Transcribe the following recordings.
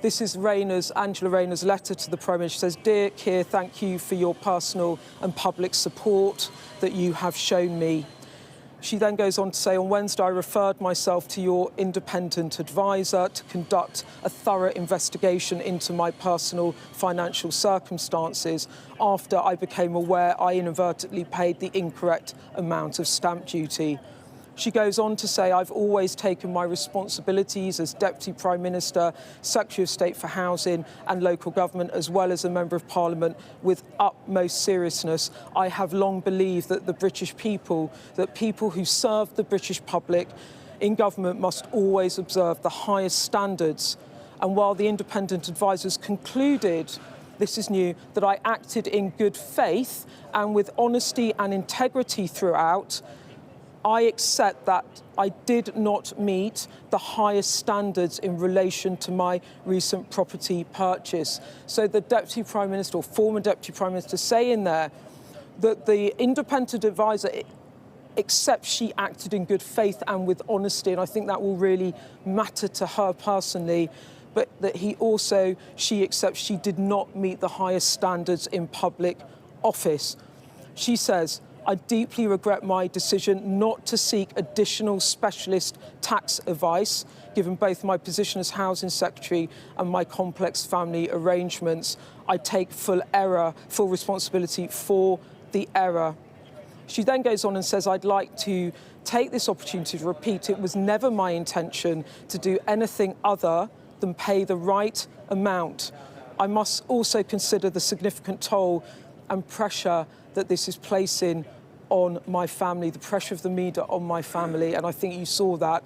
This is Angela Rayner's letter to the Prime Minister. She says, "Dear Keir, thank you for your personal and public support that you have shown me." She then goes on to say, "On Wednesday, I referred myself to your independent advisor to conduct a thorough investigation into my personal financial circumstances after I became aware I inadvertently paid the incorrect amount of stamp duty." She goes on to say, "I've always taken my responsibilities as Deputy Prime Minister, Secretary of State for Housing and Local Government, as well as a Member of Parliament, with utmost seriousness. I have long believed that the British people, that people who serve the British public in government must always observe the highest standards. And while the independent advisers concluded, this is new, that I acted in good faith and with honesty and integrity throughout, I accept that I did not meet the highest standards in relation to my recent property purchase." So the Deputy Prime Minister, or former Deputy Prime Minister, say in there that the independent advisor accepts she acted in good faith and with honesty, and I think that will really matter to her personally, but that she accepts she did not meet the highest standards in public office. She says, "I deeply regret my decision not to seek additional specialist tax advice, given both my position as Housing Secretary and my complex family arrangements. I take full responsibility for the error." She then goes on and says, "I'd like to take this opportunity to repeat it was never my intention to do anything other than pay the right amount. I must also consider the significant toll and pressure that this is placing on my family, the pressure of the media on my family," and I think you saw that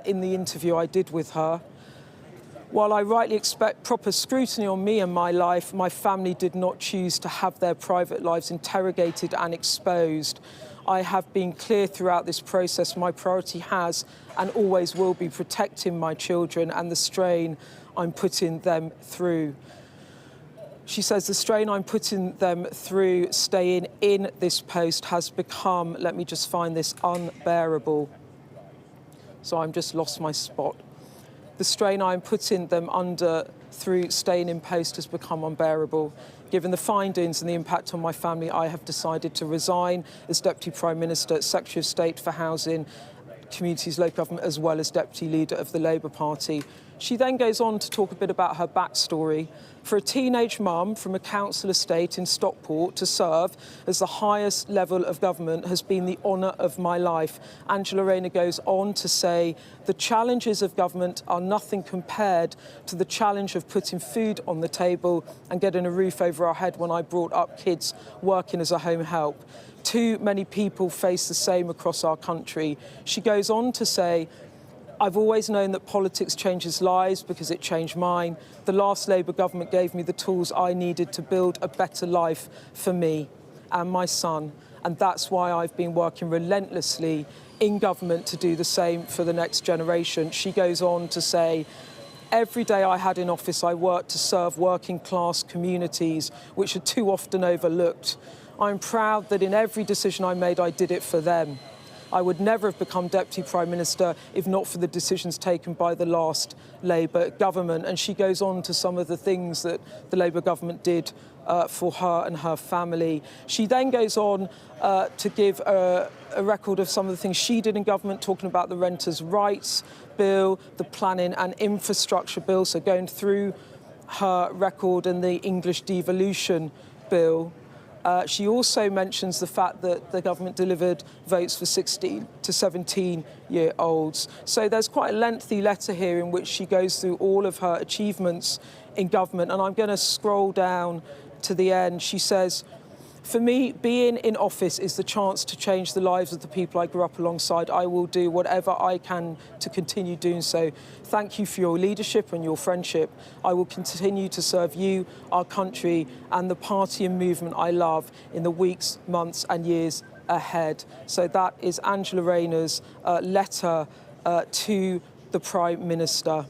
in the interview I did with her. "While I rightly expect proper scrutiny on me and my life, my family did not choose to have their private lives interrogated and exposed. I have been clear throughout this process my priority has and always will be protecting my children and the strain I'm putting them through." She says, "The strain I'm putting them through staying in this post has become," let me just find this, "unbearable." So I'm just lost my spot. "The strain I'm putting them under through staying in post has become unbearable. Given the findings and the impact on my family, I have decided to resign as Deputy Prime Minister, Secretary of State for Housing, Communities, Local Government, as well as Deputy Leader of the Labour Party." She then goes on to talk a bit about her backstory. "For a teenage mum from a council estate in Stockport to serve as the highest level of government has been the honour of my life." Angela Rayner goes on to say, "The challenges of government are nothing compared to the challenge of putting food on the table and getting a roof over our head when I brought up kids working as a home help. Too many people face the same across our country." She goes on to say, "I've always known that politics changes lives because it changed mine. The last Labour government gave me the tools I needed to build a better life for me and my son. And that's why I've been working relentlessly in government to do the same for the next generation." She goes on to say, "Every day I had in office, I worked to serve working class communities, which are too often overlooked. I'm proud that in every decision I made, I did it for them. I would never have become Deputy Prime Minister if not for the decisions taken by the last Labour government." And she goes on to some of the things that the Labour government did for her and her family. She then goes on to give a record of some of the things she did in government, talking about the Renters' Rights Bill, the Planning and Infrastructure Bill, so going through her record, and the English Devolution Bill. She also mentions the fact that the government delivered votes for 16 to 17-year-olds. So there's quite a lengthy letter here in which she goes through all of her achievements in government. And I'm going to scroll down to the end. She says, "For me, being in office is the chance to change the lives of the people I grew up alongside. I will do whatever I can to continue doing so. Thank you for your leadership and your friendship. I will continue to serve you, our country, and the party and movement I love in the weeks, months and years ahead." So that is Angela Rayner's letter to the Prime Minister.